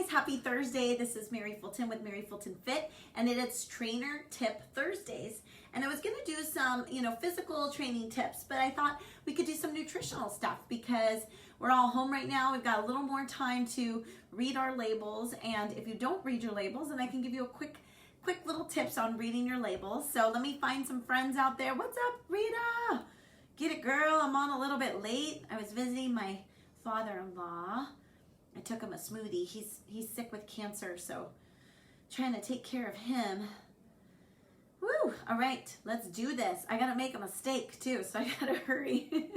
guys, happy Thursday. This is Mary Fulton with Mary Fulton Fit, and it's Trainer Tip Thursdays. And I was gonna do some, physical training tips, but I thought we could do some nutritional stuff because we're all home right now. We've got a little more time to read our labels, and if you don't read your labels, then I can give you a quick little tips on reading your labels. So let me find some friends out there. What's up, Rita? Get it, girl. I'm on a little bit late. I was visiting my father-in-law. I took him a smoothie. He's sick with cancer, so trying to take care of him. Woo! All right, let's do this. I gotta make him a steak too, so I gotta hurry.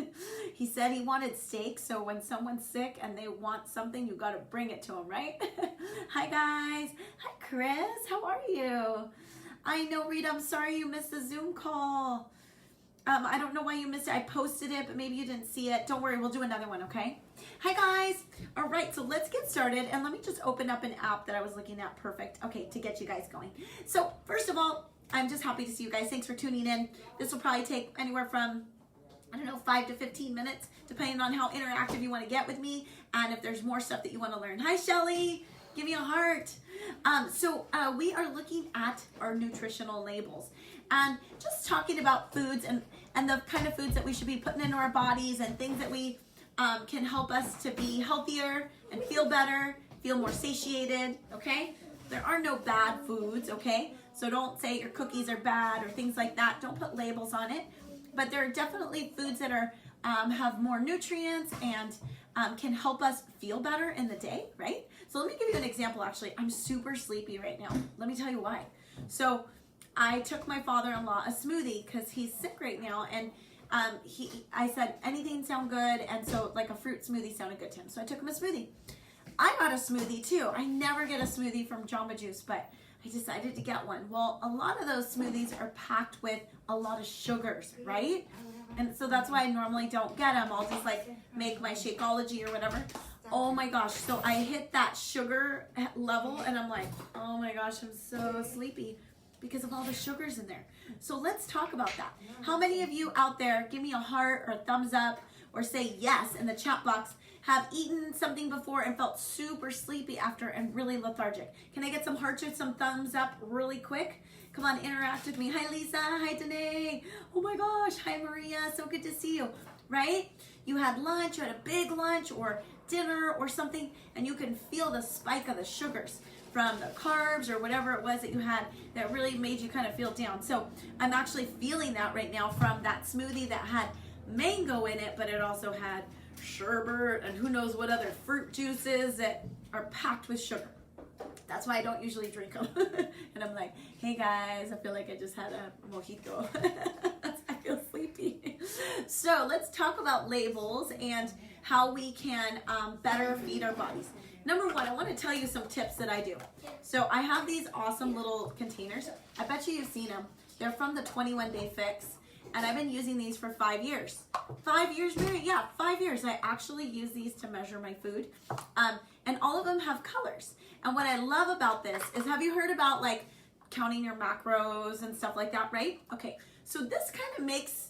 He said he wanted steak, so when someone's sick and they want something, you gotta bring it to them, right? Hi guys. Hi Chris. How are you? I know, Rita. I'm sorry you missed the Zoom call. I don't know why you missed it. I posted it, but maybe you didn't see it. Don't worry, we'll do another one, okay? Hi guys. All right, so let's get started, and let me just open up an app that I was looking at. Perfect. Okay, to get you guys going. So first of all, I'm just happy to see you guys. Thanks for tuning in. This will probably take anywhere from, 5 to 15 minutes, depending on how interactive you want to get with me, and if there's more stuff that you want to learn. Hi Shelly. Give me a heart. We are looking at our nutritional labels and just talking about foods and the kind of foods that we should be putting into our bodies and things that we can help us to be healthier and feel better, feel more satiated, okay? There are no bad foods, okay? So don't say your cookies are bad or things like that. Don't put labels on it. But there are definitely foods that are have more nutrients and can help us feel better in the day, right? So let me give you an example, actually. I'm super sleepy right now. Let me tell you why. So I took my father-in-law a smoothie because he's sick right now, and I said, anything sound good? And so like a fruit smoothie sounded good to him. So I took him a smoothie. I got a smoothie too. I never get a smoothie from Jamba Juice, but I decided to get one. Well, a lot of those smoothies are packed with a lot of sugars, right? And so that's why I normally don't get them. I'll just like make my Shakeology or whatever. Oh my gosh, so I hit that sugar level and I'm like, oh my gosh, I'm so sleepy because of all the sugars in there. So let's talk about that. How many of you out there, give me a heart or a thumbs up or say yes in the chat box, have eaten something before and felt super sleepy after and really lethargic? Can I get some hearts or some thumbs up really quick? Come on, interact with me. Hi, Lisa. Hi, Danae. Oh my gosh. Hi, Maria. So good to see you, right? You had lunch, you had a big lunch or dinner or something, and you can feel the spike of the sugars from the carbs or whatever it was that you had that really made you kind of feel down. So I'm actually feeling that right now from that smoothie that had mango in it, but it also had sherbet and who knows what other fruit juices that are packed with sugar. That's why I don't usually drink them. And I'm like, hey guys, I feel like I just had a mojito. I feel sleepy. So let's talk about labels and how we can better feed our bodies. Number one, I want to tell you some tips that I do. So I have these awesome little containers. I bet you've seen them. They're from the 21 Day Fix. And I've been using these for 5 years. 5 years, Mary? Yeah, 5 years. I actually use these to measure my food. And all of them have colors. And what I love about this is, have you heard about like counting your macros and stuff like that, right? Okay, so this kind of makes,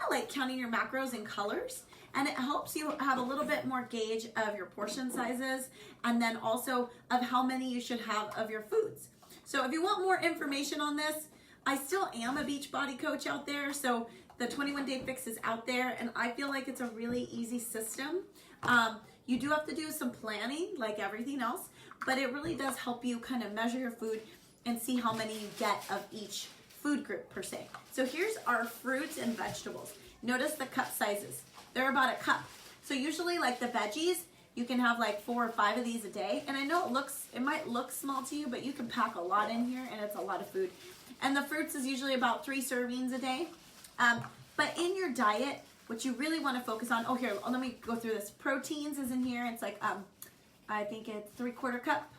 like counting your macros in colors. And it helps you have a little bit more gauge of your portion sizes and then also of how many you should have of your foods. So if you want more information on this, I still am a Beachbody coach out there, so the 21 Day Fix is out there, and I feel like it's a really easy system. You do have to do some planning, like everything else, but it really does help you kind of measure your food and see how many you get of each food group per se. So here's our fruits and vegetables. Notice the cup sizes. They're about a cup. So usually like the veggies, you can have like 4 or 5 of these a day. And I know it might look small to you, but you can pack a lot in here and it's a lot of food. And the fruits is usually about 3 servings a day. But in your diet, what you really want to focus on, here, let me go through this. Proteins is in here. It's like, I think it's 3/4 cup.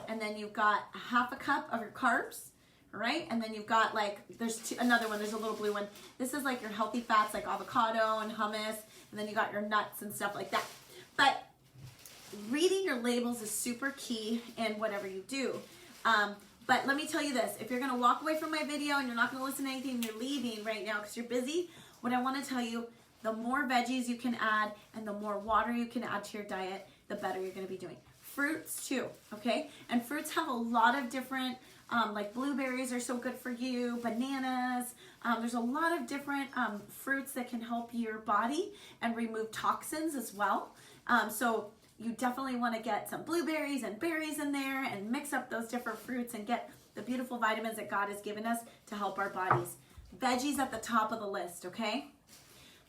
And then you've got 1/2 cup of your carbs, right? And then you've got like, there's another one, there's a little blue one. This is like your healthy fats, like avocado and hummus. And then you got your nuts and stuff like that. But reading your labels is super key in whatever you do. But let me tell you this, if you're gonna walk away from my video and you're not gonna listen to anything and you're leaving right now because you're busy, what I wanna tell you, the more veggies you can add and the more water you can add to your diet, the better you're gonna be doing. fruits too, okay? And fruits have a lot of different, like blueberries are so good for you, bananas. There's a lot of different fruits that can help your body and remove toxins as well. So you definitely want to get some blueberries and berries in there and mix up those different fruits and get the beautiful vitamins that God has given us to help our bodies. Veggies at the top of the list, okay?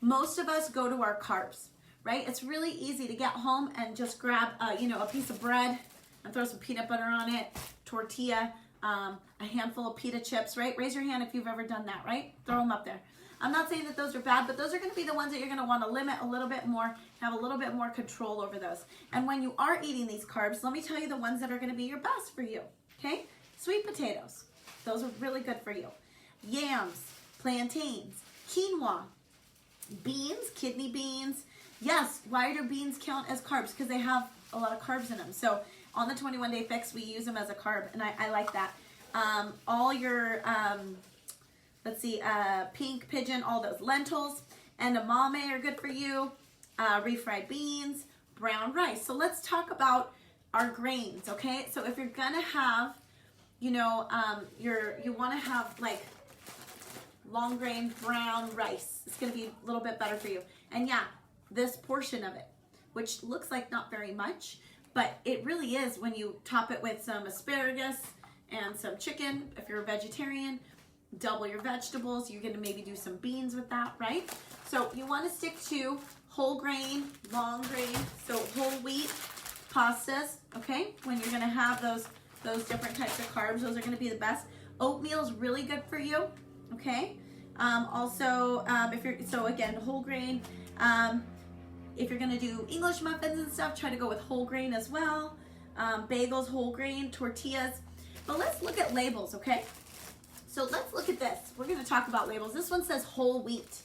Most of us go to our carbs, right? It's really easy to get home and just grab, a piece of bread and throw some peanut butter on it, tortilla, a handful of pita chips, right? Raise your hand if you've ever done that, right? Throw them up there. I'm not saying that those are bad, but those are going to be the ones that you're going to want to limit a little bit more, have a little bit more control over those. And when you are eating these carbs, let me tell you the ones that are going to be your best for you, okay? Sweet potatoes. Those are really good for you. Yams, plantains, quinoa, beans, kidney beans. Yes, why do beans count as carbs? Because they have a lot of carbs in them. So on the 21-day fix, we use them as a carb, and I like that. All your, pink pigeon, all those lentils, and edamame are good for you. Refried beans, brown rice. So let's talk about our grains, okay? So if you're gonna have, you want to have like long grain brown rice. It's gonna be a little bit better for you. And yeah, this portion of it, which looks like not very much, but it really is when you top it with some asparagus and some chicken. If you're a vegetarian, double your vegetables. You're gonna maybe do some beans with that, right? So you wanna stick to whole grain, long grain, so whole wheat pastas, okay? When you're gonna have those different types of carbs, those are gonna be the best. Oatmeal is really good for you, okay? Again, whole grain. If you're gonna do English muffins and stuff, try to go with whole grain as well. Bagels, whole grain, tortillas. But let's look at labels, okay? So let's look at this. We're gonna talk about labels. This one says whole wheat.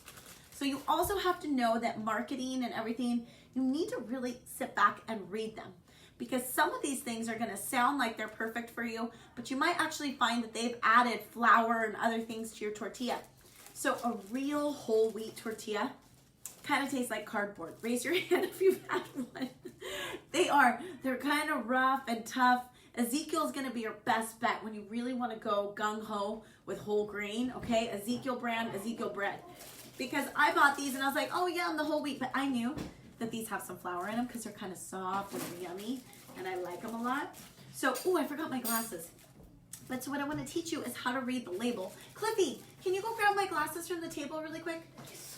So you also have to know that marketing and everything, you need to really sit back and read them. Because some of these things are gonna sound like they're perfect for you, but you might actually find that they've added flour and other things to your tortilla. So a real whole wheat tortilla kind of tastes like cardboard. Raise your hand if you've had one. They're kind of rough and tough. Ezekiel's gonna be your best bet when you really wanna go gung-ho with whole grain, okay? Ezekiel brand, Ezekiel bread. Because I bought these and I was like, oh yeah, I'm the whole wheat, but I knew that these have some flour in them because they're kind of soft and yummy, and I like them a lot. So, I forgot my glasses. But so what I want to teach you is how to read the label. Cliffy, can you go grab my glasses from the table really quick?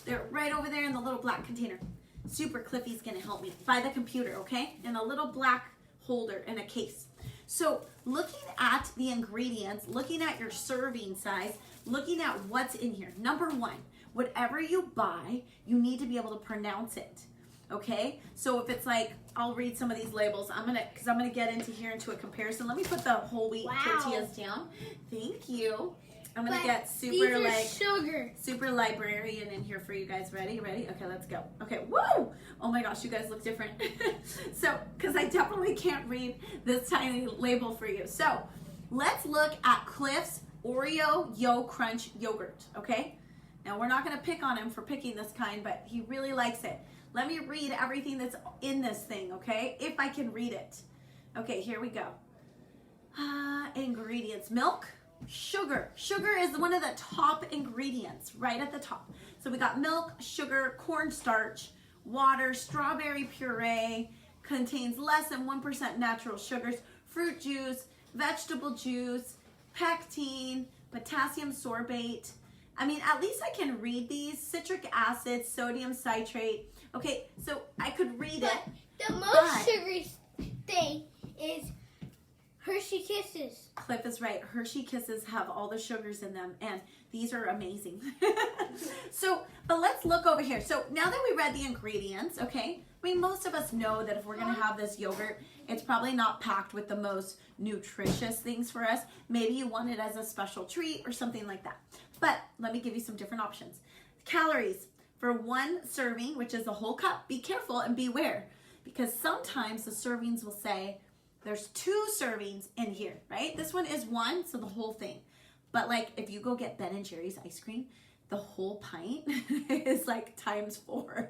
They're right over there in the little black container. Super Cliffy's gonna help me by the computer, okay? In a little black holder in a case. So looking at the ingredients, looking at your serving size, looking at what's in here. Number one, whatever you buy, you need to be able to pronounce it. Okay, so if it's like, I'll read some of these labels. I'm gonna get into a comparison. Let me put the whole wheat tortillas down. Thank you. I'm gonna get super librarian in here for you guys. Ready? Okay, let's go. Okay, woo! Oh my gosh, you guys look different. So, because I definitely can't read this tiny label for you. So, let's look at Cliff's Oreo Yo Crunch yogurt. Okay. Now we're not gonna pick on him for picking this kind, but he really likes it. Let me read everything that's in this thing, okay? If I can read it. Okay, here we go. Ingredients, milk, sugar. Sugar is one of the top ingredients, right at the top. So we got milk, sugar, cornstarch, water, strawberry puree, contains less than 1% natural sugars, fruit juice, vegetable juice, pectin, potassium sorbate. I mean, at least I can read these. Citric acid, sodium citrate. Okay, so I could read it. The most sugary thing is Hershey Kisses. Cliff is right. Hershey Kisses have all the sugars in them, and these are amazing. But let's look over here. So now that we read the ingredients, okay, I mean, most of us know that if we're going to have this yogurt, it's probably not packed with the most nutritious things for us. Maybe you want it as a special treat or something like that. But let me give you some different options. Calories for one serving, which is a whole cup. Be careful and beware, because sometimes the servings will say there's 2 servings in here, right? This one is 1, so the whole thing. But like if you go get Ben & Jerry's ice cream, the whole pint is like times 4.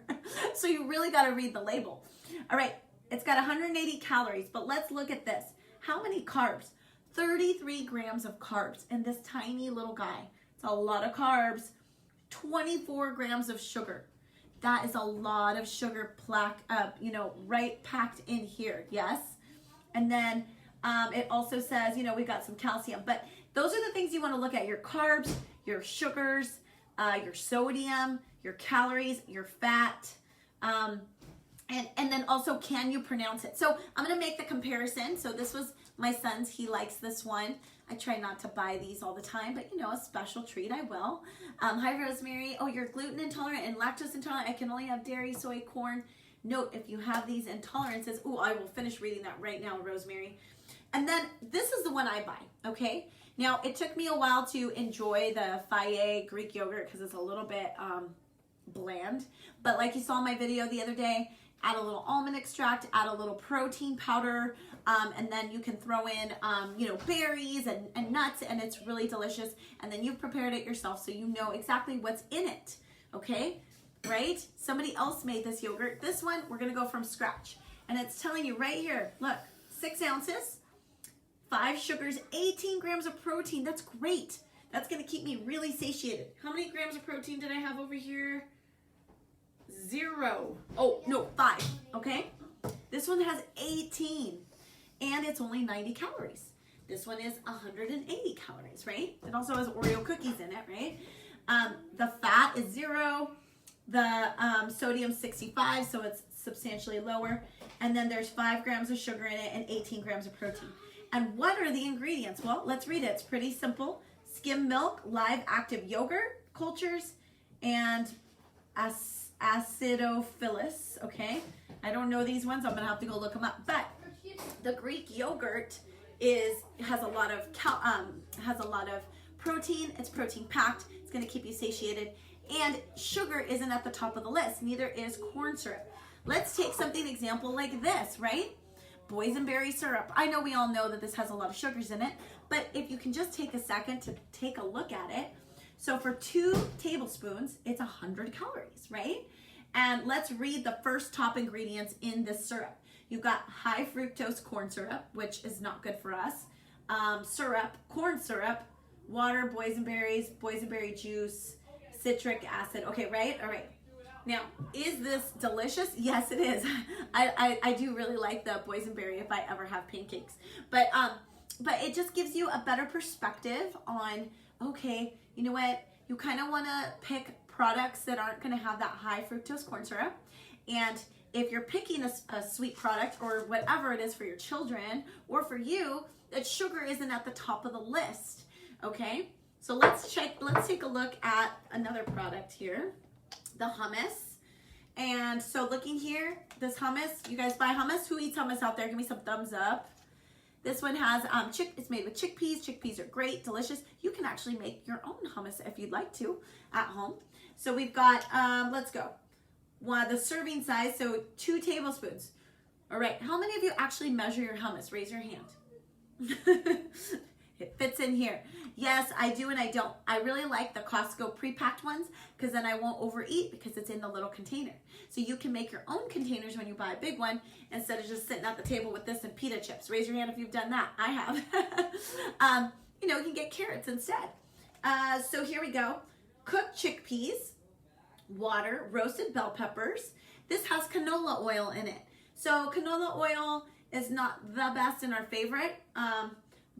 So you really got to read the label. All right, It's got 180 calories, but let's look at this. How many carbs? 33 grams of carbs in this tiny little guy. It's a lot of carbs. 24 grams of sugar. That is a lot of sugar right packed in here, yes? And then it also says, we got some calcium, but those are the things you want to look at: your carbs, your sugars, your sodium, your calories, your fat, and then also, can you pronounce it? So I'm going to make the comparison. So this was my son's. He likes this one. I try not to buy these all the time, but a special treat I will. Hi, Rosemary. Oh, you're gluten intolerant and lactose intolerant. I can only have dairy, soy, corn. Note, if you have these intolerances, I will finish reading that right now, Rosemary. And then this is the one I buy, okay? Now, it took me a while to enjoy the Faye Greek yogurt because it's a little bit bland. But like you saw in my video the other day, add a little almond extract, add a little protein powder, and then you can throw in, berries and nuts, and it's really delicious. And then you've prepared it yourself, so you know exactly what's in it, okay? Right? Somebody else made this yogurt. This one, we're going to go from scratch. And it's telling you right here, look, 6 ounces, 5 sugars, 18 grams of protein. That's great. That's going to keep me really satiated. How many grams of protein did I have over here? 0. Oh, no, 5, okay? This one has 18, and it's only 90 calories. This one is 180 calories, right? It also has Oreo cookies in it, right? The fat is 0. The sodium 65, so it's substantially lower. And then there's 5 grams of sugar in it and 18 grams of protein. And what are the ingredients? Well, let's read it. It's pretty simple. Skim milk, live active yogurt cultures, and acidophilus, okay? I don't know these ones. I'm going to have to go look them up. But the Greek yogurt has a lot of protein. It's protein packed. It's going to keep you satiated. And sugar isn't at the top of the list. Neither is corn syrup. Let's take something example like this, right? Boysenberry syrup. I know we all know that this has a lot of sugars in it, but if you can just take a second to take a look at it. So for 2 tablespoons, it's 100 calories, right? And let's read the first top ingredients in this syrup. You've got high fructose corn syrup, which is not good for us. Corn syrup, water, boysenberry juice, citric acid. Okay, right? All right. Now, is this delicious? Yes, it is. I do really like the boysenberry if I ever have pancakes. But it just gives you a better perspective on, okay, you know what? You kind of want to pick products that aren't going to have that high fructose corn syrup. And if you're picking a sweet product or whatever it is for your children or for you, that sugar isn't at the top of the list, okay? So let's take a look at another product here, the hummus. And so looking here, this hummus, you guys buy hummus? Who eats hummus out there? Give me some thumbs up. This one has, it's made with chickpeas. Chickpeas are great, delicious. You can actually make your own hummus if you'd like to at home. So we've got, let's go. The serving size, so 2 tablespoons. All right, how many of you actually measure your hummus? Raise your hand. It fits in here. Yes, I do and I don't. I really like the Costco pre-packed ones because then I won't overeat because it's in the little container. So you can make your own containers when you buy a big one instead of just sitting at the table with this and pita chips. Raise your hand if you've done that. I have. You can get carrots instead. So here we go. Cooked chickpeas, water, roasted bell peppers. This has canola oil in it. So canola oil is not the best and our favorite.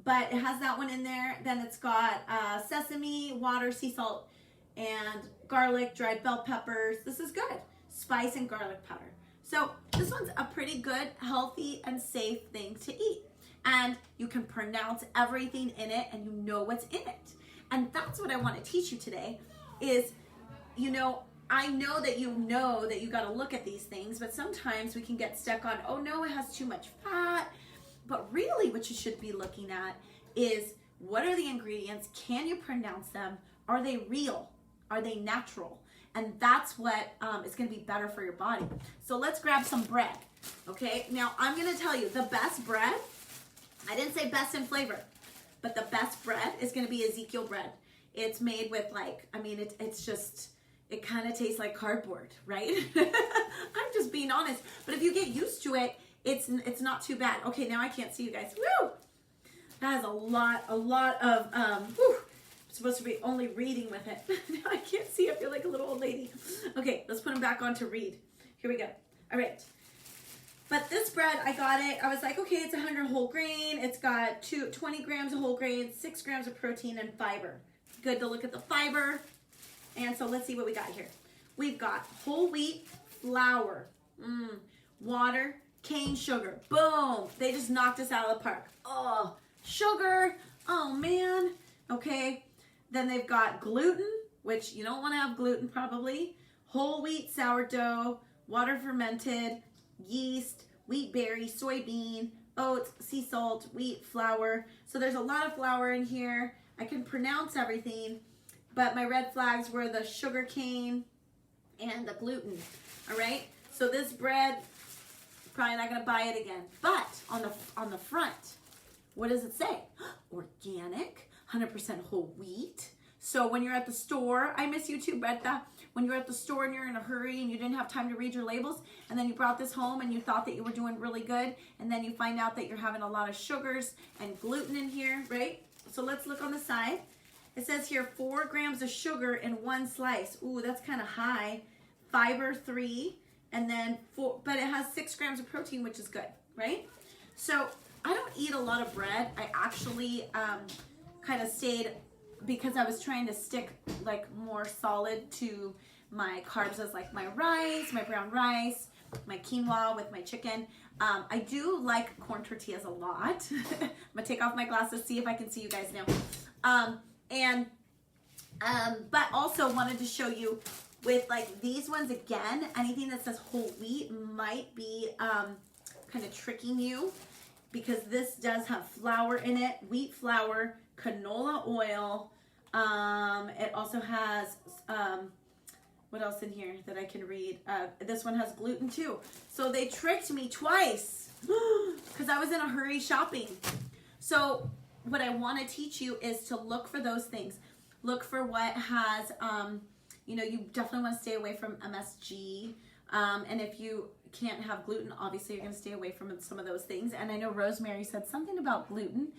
But it has that one in there. Then it's got sesame, water, sea salt, and garlic, dried bell peppers. This is good. Spice and garlic powder. So this one's a pretty good, healthy, and safe thing to eat. And you can pronounce everything in it and you know what's in it. And that's what I want to teach you today is, I know that you got to look at these things, but sometimes we can get stuck on, oh no, it has too much fat. But really what you should be looking at is, what are the ingredients? Can you pronounce them? Are they real? Are they natural? And that's what is going to be better for your body. So let's grab some bread. Okay, now I'm going to tell you the best bread, I didn't say best in flavor, but the best bread is going to be Ezekiel bread. It's made with it kind of tastes like cardboard, right? I'm just being honest. But if you get used to it, it's not too bad. Okay, now I can't see you guys. Woo! That is a lot of, whew. I'm supposed to be only reading with it. Now I can't see. I feel like a little old lady. Okay, let's put them back on to read. Here we go. All right. But this bread, I got it. I was like, okay, it's 100 whole grain. It's got 20 grams of whole grain, 6 grams of protein, and fiber. Good to look at the fiber. And so let's see what we got here. We've got whole wheat flour, water, cane sugar. Boom. They just knocked us out of the park. Oh, sugar. Oh, man. Okay. Then they've got gluten, which you don't want to have gluten probably. Whole wheat sourdough, water fermented, yeast, wheat berry, soybean, oats, sea salt, wheat flour. So there's a lot of flour in here. I can pronounce everything, but my red flags were the sugar cane and the gluten. All right. So this bread, probably not going to buy it again. But on the front, what does it say? Organic, 100% whole wheat. So when you're at the store, I miss you too, Berta. When you're at the store and you're in a hurry and you didn't have time to read your labels, and then you brought this home and you thought that you were doing really good, and then you find out that you're having a lot of sugars and gluten in here, right? So let's look on the side. It says here 4 grams of sugar in 1 slice. Ooh, that's kind of high. Fiber 3, and then 4, but it has 6 grams of protein, which is good, right? So I don't eat a lot of bread. I actually kind of stayed, because I was trying to stick like more solid to my carbs, as like my rice, my brown rice, my quinoa with my chicken. I do like corn tortillas a lot. I'm gonna take off my glasses, see if I can see you guys now. But also wanted to show you with like these ones again, anything that says whole wheat might be kind of tricking you, because this does have flour in it, wheat flour, canola oil. It also has, what else in here that I can read? This one has gluten too. So they tricked me twice because I was in a hurry shopping. So what I want to teach you is to look for those things. Look for what has, you definitely want to stay away from MSG. And if you can't have gluten, obviously you're going to stay away from some of those things. And I know Rosemary said something about gluten.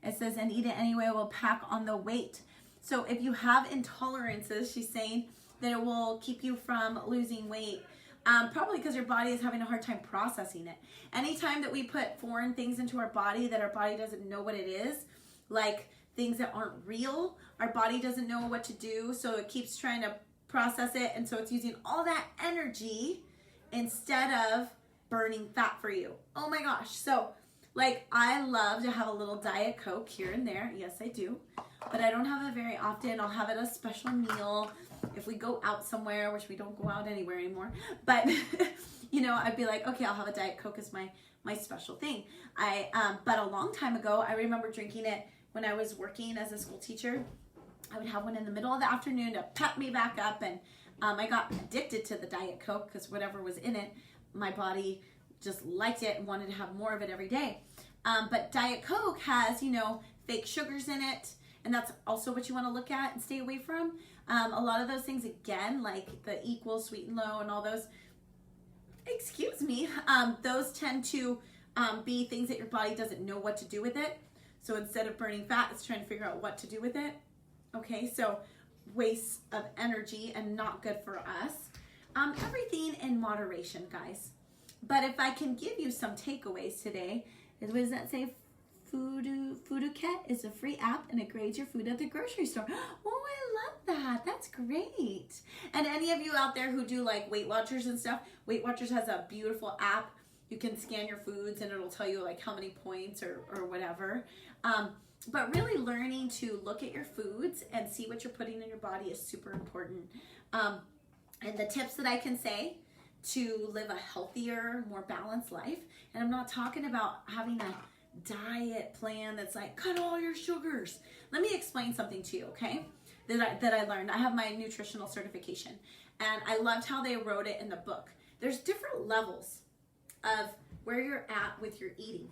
It says, and eat it anyway, it will pack on the weight. So if you have intolerances, she's saying that it will keep you from losing weight. Probably because your body is having a hard time processing it. Anytime that we put foreign things into our body that our body doesn't know what it is, like things that aren't real, our body doesn't know what to do, so it keeps trying to process it, and so it's using all that energy instead of burning fat for you. Oh my gosh. So like, I love to have a little Diet Coke here and there. Yes, I do. But I don't have it very often. I'll have it a special meal if we go out somewhere, which we don't go out anywhere anymore. But, I'd be like, okay, I'll have a Diet Coke as my special thing. But a long time ago, I remember drinking it when I was working as a school teacher. I would have one in the middle of the afternoon to pep me back up. And I got addicted to the Diet Coke because whatever was in it, my body just liked it and wanted to have more of it every day. But Diet Coke has, fake sugars in it. And that's also what you want to look at and stay away from. A lot of those things, again, like the equal, sweet and low and all those, those tend to be things that your body doesn't know what to do with it. So instead of burning fat, it's trying to figure out what to do with it. Okay, so waste of energy and not good for us. Everything in moderation, guys. But if I can give you some takeaways today, what does that say? Fooduket is a free app and it grades your food at the grocery store. Oh, I love that. That's great. And any of you out there who do like Weight Watchers and stuff, Weight Watchers has a beautiful app. You can scan your foods and it'll tell you like how many points or whatever. But really learning to look at your foods and see what you're putting in your body is super important. And the tips that I can say to live a healthier, more balanced life. And I'm not talking about having a diet plan that's like, cut all your sugars. Let me explain something to you, okay? That I learned. I have my nutritional certification. And I loved how they wrote it in the book. There's different levels of where you're at with your eating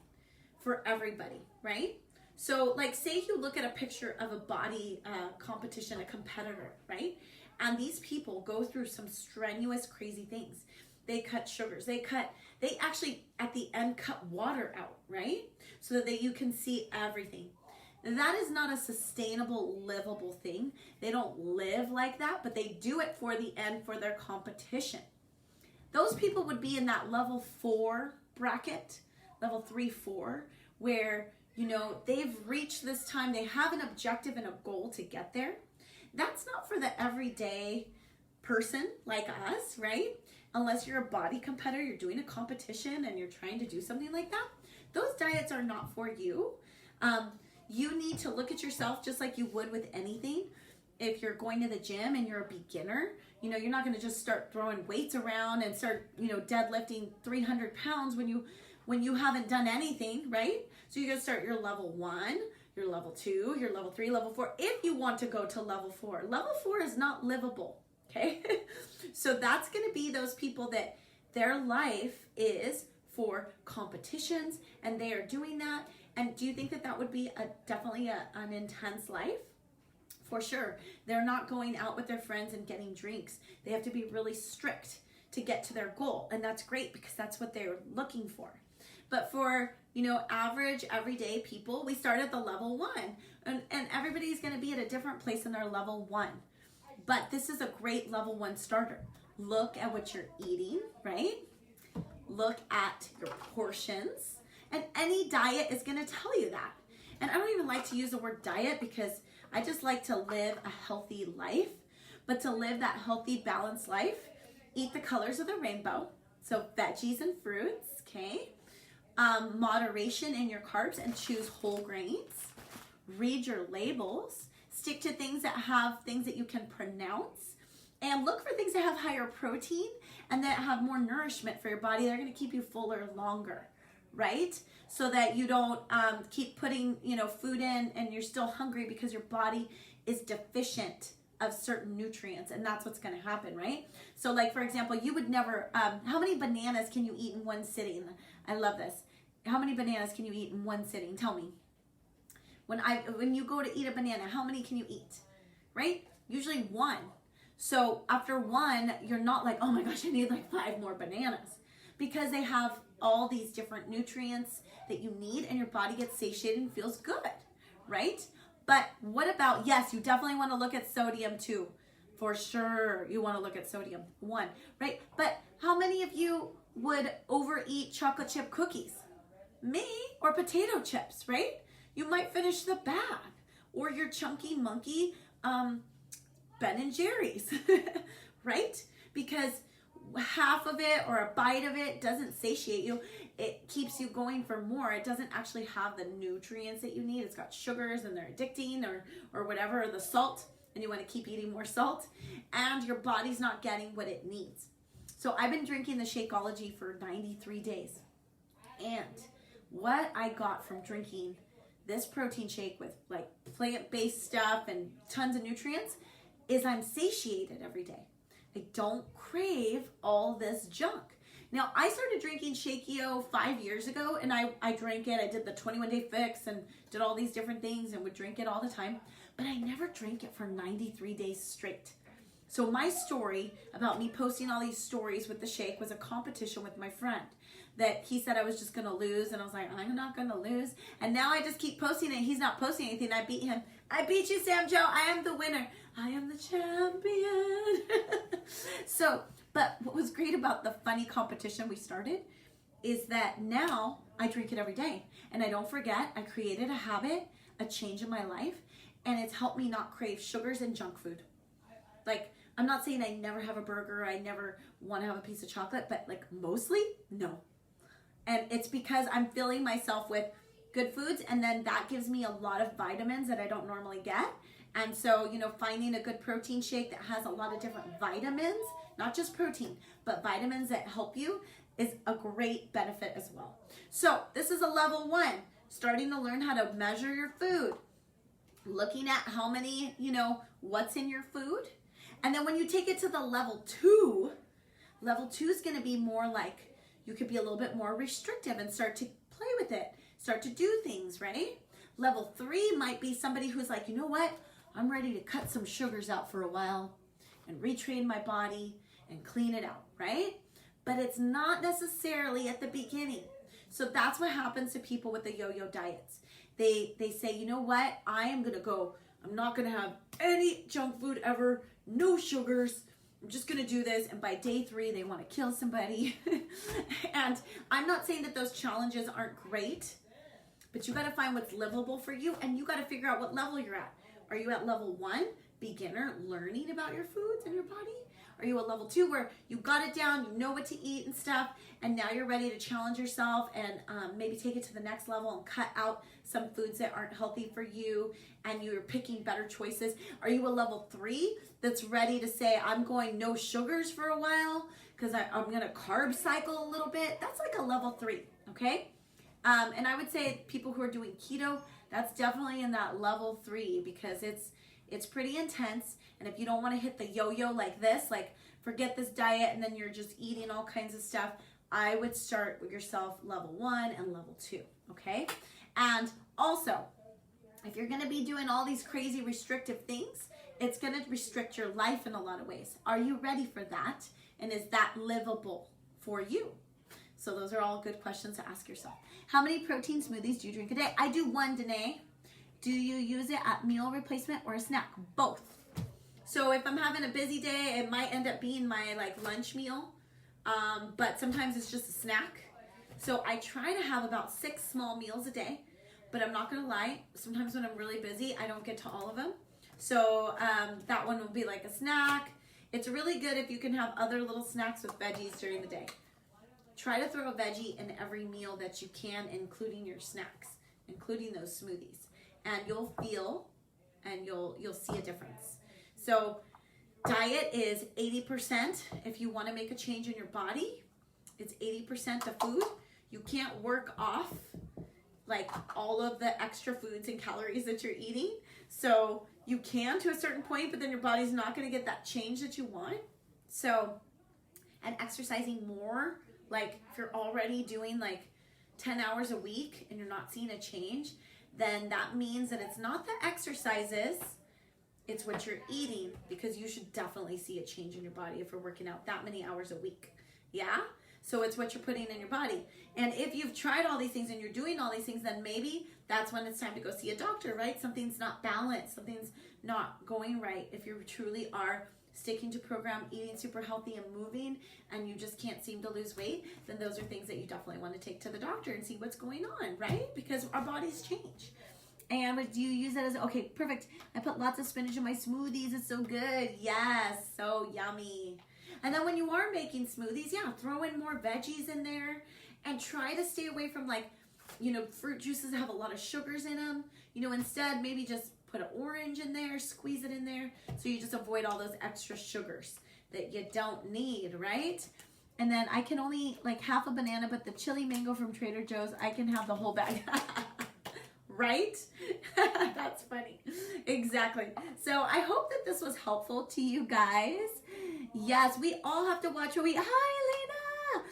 for everybody, right? So like say you look at a picture of a body competition, a competitor, right? And these people go through some strenuous, crazy things. they cut sugars. They actually at the end cut water out, right? So that you can see everything. That is not a sustainable, livable thing. They don't live like that, but they do it for the end for their competition. Those people would be in that level 4 bracket, level 3, 4, where, you know, they've reached this time. They have an objective and a goal to get there. That's not for the everyday person like us, right? Unless you're a body competitor, you're doing a competition and you're trying to do something like that. Those diets are not for you. You need to look at yourself just like you would with anything. If you're going to the gym and you're a beginner, you know, you're not going to just start throwing weights around and start, you know, deadlifting 300 pounds when you haven't done anything, right? So you're going to start your level 1, your level 2, your level 3, level 4, if you want to go to level 4. Level 4 is not livable, okay? So that's going to be those people that their life is for competitions and they are doing that. And do you think that that would be definitely an intense life? For sure. They're not going out with their friends and getting drinks. They have to be really strict to get to their goal. And that's great because that's what they're looking for. But for, you know, average, everyday people, we start at the level 1. And everybody's going to be at a different place in their level 1. But this is a great level 1 starter. Look at what you're eating, right? Look at your portions. And any diet is going to tell you that. And I don't even like to use the word diet because I just like to live a healthy life. But to live that healthy, balanced life, eat the colors of the rainbow. So veggies and fruits, okay? Moderation in your carbs and choose whole grains. Read your labels. Stick to things that have things that you can pronounce. And look for things that have higher protein and that have more nourishment for your body. They're going to keep you fuller longer, right? So that you don't keep putting, you know, food in and you're still hungry because your body is deficient of certain nutrients, and that's what's going to happen, right? So like, for example, you would never, how many bananas can you eat in one sitting? I love this. How many bananas can you eat in one sitting? Tell me. When you go to eat a banana, how many can you eat, right? Usually 1. So after 1, you're not like, oh my gosh, I need like 5 more bananas, because they have all these different nutrients that you need and your body gets satiated and feels good, right? But what about, yes, you definitely want to look at sodium too. For sure, you want to look at sodium, 1, right? But how many of you would overeat chocolate chip cookies? Me, or potato chips, right? You might finish the bag, or your chunky monkey Ben and Jerry's, right? Because half of it or a bite of it doesn't satiate you. It keeps you going for more. It doesn't actually have the nutrients that you need. It's got sugars and they're addicting or whatever, or the salt, and you want to keep eating more salt, and your body's not getting what it needs. So I've been drinking the Shakeology for 93 days. And what I got from drinking this protein shake with like plant-based stuff and tons of nutrients is I'm satiated every day. I don't crave all this junk. Now, I started drinking Shakeo 5 years ago, and I drank it. I did the 21-day fix and did all these different things and would drink it all the time, but I never drank it for 93 days straight. So my story about me posting all these stories with the shake was a competition with my friend that he said I was just going to lose, and I was like, I'm not going to lose. And now I just keep posting it. He's not posting anything. I beat him. I beat you, Sam Joe. I am the winner. I am the champion. So, but what was great about the funny competition we started is that now I drink it every day. And I don't forget, I created a habit, a change in my life, and it's helped me not crave sugars and junk food. Like, I'm not saying I never have a burger, I never want to have a piece of chocolate, but like mostly, no. And it's because I'm filling myself with good foods, and then that gives me a lot of vitamins that I don't normally get. And so, you know, finding a good protein shake that has a lot of different vitamins, not just protein, but vitamins that help you, is a great benefit as well. So this is a level 1, starting to learn how to measure your food, looking at how many, you know, what's in your food. And then when you take it to the level 2 is going to be more like, you could be a little bit more restrictive and start to play with it, start to do things, right? Level 3 might be somebody who's like, you know what? I'm ready to cut some sugars out for a while and retrain my body and clean it out, right? but it's not necessarily at the beginning. So that's what happens to people with the yo-yo diets. They say, you know what, I'm not gonna have any junk food ever, no sugars, I'm just gonna do this, and by day 3 they want to kill somebody. And I'm not saying that those challenges aren't great, but you got to find what's livable for you, and you got to figure out what level you're at. Are you at level 1, beginner, learning about your foods and your body? Are you at level 2 where you got it down, you know what to eat and stuff, and now you're ready to challenge yourself and maybe take it to the next level and cut out some foods that aren't healthy for you, and you're picking better choices? Are you a level 3 that's ready to say, I'm going no sugars for a while because I'm going to carb cycle a little bit? That's like a level 3, okay? And I would say people who are doing keto, that's definitely in that level 3 because it's pretty intense. And if you don't want to hit the yo-yo like this, like forget this diet and then you're just eating all kinds of stuff, I would start with yourself level 1 and level 2, okay? And also, if you're going to be doing all these crazy restrictive things, it's going to restrict your life in a lot of ways. Are you ready for that? And is that livable for you? So those are all good questions to ask yourself. How many protein smoothies do you drink a day? I do 1, Danae. Do you use it at meal replacement or a snack? Both. So if I'm having a busy day, it might end up being my like lunch meal, but sometimes it's just a snack. So I try to have about 6 small meals a day, but I'm not gonna lie, sometimes when I'm really busy, I don't get to all of them. So that one will be like a snack. It's really good if you can have other little snacks with veggies during the day. Try to throw a veggie in every meal that you can, including your snacks, including those smoothies. And you'll feel and you'll see a difference. So diet is 80%. If you want to make a change in your body, it's 80% the food. You can't work off like all of the extra foods and calories that you're eating. So you can to a certain point, but then your body's not going to get that change that you want. So, and exercising more, like if you're already doing like 10 hours a week and you're not seeing a change, then that means that it's not the exercises, it's what you're eating, because you should definitely see a change in your body if you're working out that many hours a week. Yeah? So it's what you're putting in your body. And if you've tried all these things and you're doing all these things, then maybe that's when it's time to go see a doctor, right? Something's not balanced. Something's not going right. If you truly are sticking to program, eating super healthy and moving, and you just can't seem to lose weight, then those are things that you definitely want to take to the doctor and see what's going on, right? Because our bodies change. And do you use it as, okay, perfect. I put lots of spinach in my smoothies. It's so good. Yes, so yummy. And then when you are making smoothies, yeah, throw in more veggies in there and try to stay away from like, you know, fruit juices that have a lot of sugars in them. You know, instead maybe just put an orange in there, squeeze it in there, so you just avoid all those extra sugars that you don't need, right? And then I can only like half a banana, but the chili mango from Trader Joe's, I can have the whole bag. Right? That's funny. Exactly. So I hope that this was helpful to you guys. Yes, we all have to watch what we, hi Lena!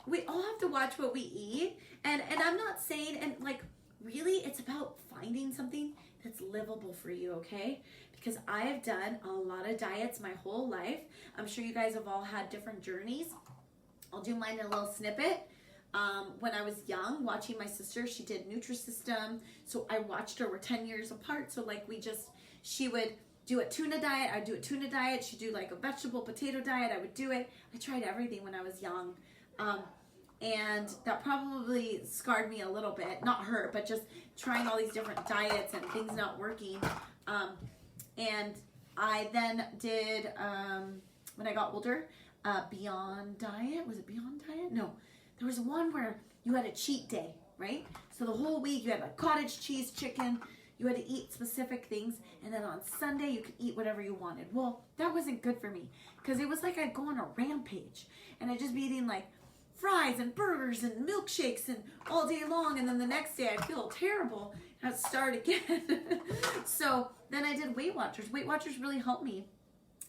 We all have to watch what we eat. And I'm not saying, and like really it's about finding something that's livable for you, okay? Because I have done a lot of diets my whole life. I'm sure you guys have all had different journeys. I'll do mine in a little snippet. When I was young, watching my sister, she did Nutrisystem. So I watched her, we're 10 years apart. So like she would do a tuna diet. I'd do a tuna diet. She'd do like a vegetable potato diet. I would do it. I tried everything when I was young. And that probably scarred me a little bit. Not her, but just trying all these different diets and things not working. And I then did, when I got older, Beyond Diet. Was it Beyond Diet? No. There was one where you had a cheat day, right? So the whole week you had like cottage cheese, chicken. You had to eat specific things. And then on Sunday you could eat whatever you wanted. Well, that wasn't good for me because it was like I'd go on a rampage. And I'd just be eating like fries and burgers and milkshakes and all day long. And then the next day I'd feel terrible and I'd start again. So then I did Weight Watchers. Weight Watchers really helped me.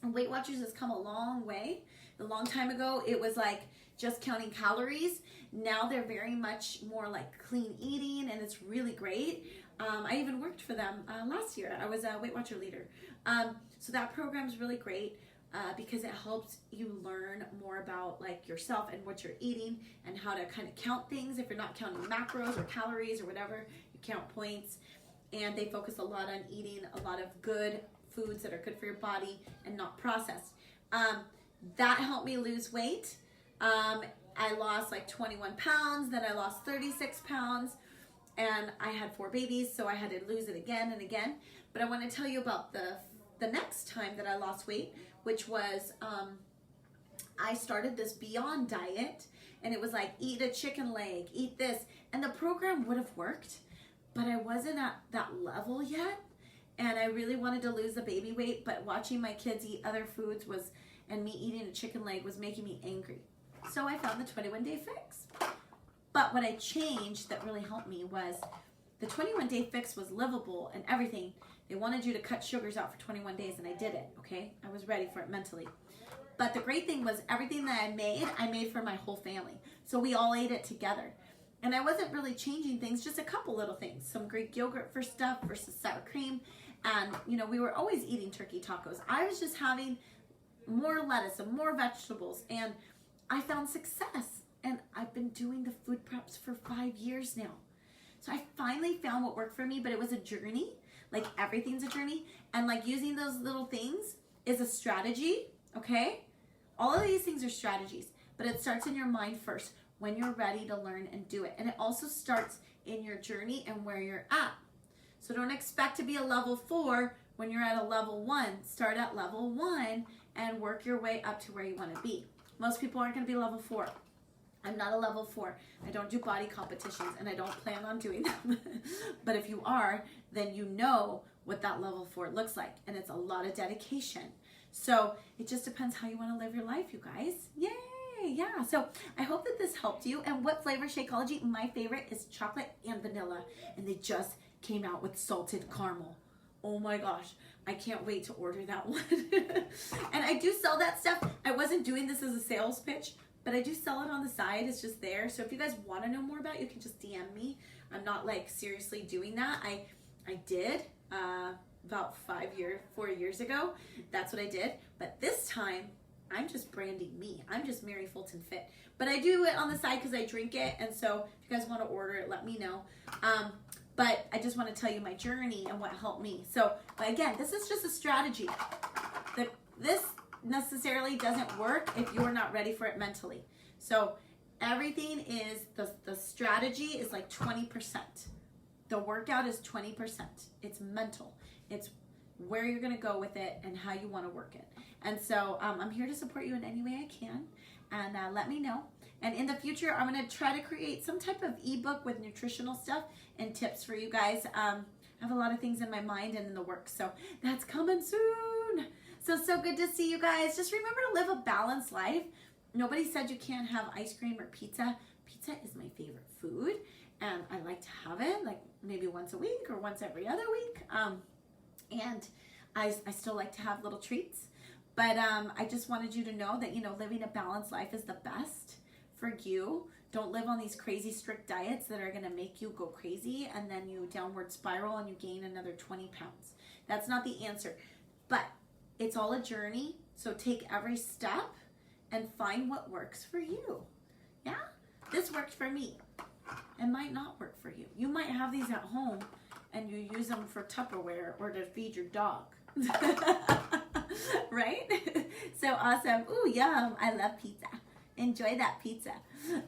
And Weight Watchers has come a long way. A long time ago, it was like just counting calories. Now they're very much more like clean eating, and it's really great. I even worked for them last year. I was a Weight Watcher leader. So that program's really great. because it helps you learn more about like yourself and what you're eating and how to kind of count things. If you're not counting macros or calories or whatever, you count points. And they focus a lot on eating a lot of good foods that are good for your body and not processed. That helped me lose weight. I lost like 21 pounds, then I lost 36 pounds, and I had 4 babies, so I had to lose it again and again. But I want to tell you about the next time that I lost weight, which was I started this Beyond diet, and it was like eat a chicken leg, eat this, and the program would have worked, but I wasn't at that level yet, and I really wanted to lose the baby weight, but watching my kids eat other foods and me eating a chicken leg was making me angry. So I found the 21-day fix. But what I changed that really helped me was the 21-day fix was livable and everything. They wanted you to cut sugars out for 21 days, and I did it, okay? I was ready for it mentally. But the great thing was everything that I made for my whole family. So we all ate it together. And I wasn't really changing things, just a couple little things. Some Greek yogurt for stuff versus sour cream. And, you know, we were always eating turkey tacos. I was just having more lettuce and more vegetables, and I found success. And I've been doing the food preps for 5 years now. So I finally found what worked for me, but it was a journey. Like everything's a journey. And like using those little things is a strategy, okay? All of these things are strategies, but it starts in your mind first when you're ready to learn and do it. And it also starts in your journey and where you're at. So don't expect to be a level 4 when you're at a level 1. Start at level 1 and work your way up to where you want to be. Most people aren't going to be level 4. I'm not a level 4. I don't do body competitions, and I don't plan on doing them. But if you are, then you know what that level 4 looks like, and it's a lot of dedication. So it just depends how you want to live your life, you guys. Yay! Yeah. So I hope that this helped you. And what flavor Shakeology? My favorite is chocolate and vanilla, and they just came out with salted caramel. Oh my gosh, I can't wait to order that one. And I do sell that stuff. I wasn't doing this as a sales pitch, but I do sell it on the side. It's just there. So if you guys want to know more about it, you can just DM me. I'm not like seriously doing that. I did about 4 years ago. That's what I did. But this time, I'm just branding me. I'm just Mary Fulton Fit. But I do it on the side because I drink it. And so if you guys want to order it, let me know. But I just want to tell you my journey and what helped me. So, but again, this is just a strategy. This necessarily doesn't work if you're not ready for it mentally. So everything is, the strategy is like 20%. The workout is 20%. It's mental. It's where you're going to go with it and how you want to work it. And so I'm here to support you in any way I can. And let me know. And in the future, I'm going to try to create some type of ebook with nutritional stuff and tips for you guys. I have a lot of things in my mind and in the works. So that's coming soon. So good to see you guys. Just remember to live a balanced life. Nobody said you can't have ice cream or pizza. Pizza is my favorite food. And I like to have it like maybe once a week or once every other week. And I still like to have little treats. But I just wanted you to know that, you know, living a balanced life is the best for you. Don't live on these crazy strict diets that are going to make you go crazy and then you downward spiral and you gain another 20 pounds. That's not the answer. But it's all a journey. So take every step and find what works for you. Yeah? This worked for me. It might not work for you. You might have these at home and you use them for Tupperware or to feed your dog. Right? So awesome. Ooh, yum. I love pizza. Enjoy that pizza.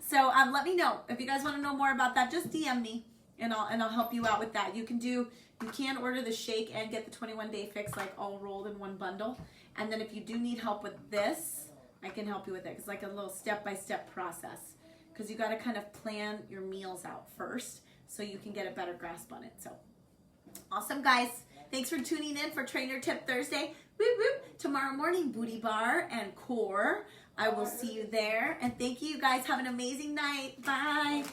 So let me know if you guys want to know more about that. Just DM me and I'll help you out with that. You can order the shake and get the 21-day fix like all rolled in one bundle. And then if you do need help with this, I can help you with it. It's like a little step-by-step process because you got to kind of plan your meals out first so you can get a better grasp on it. So awesome, guys. Thanks for tuning in for Trainer Tip Thursday. Whoop, whoop. Tomorrow morning, booty bar and core. I will see you there. And thank you guys. Have an amazing night. Bye.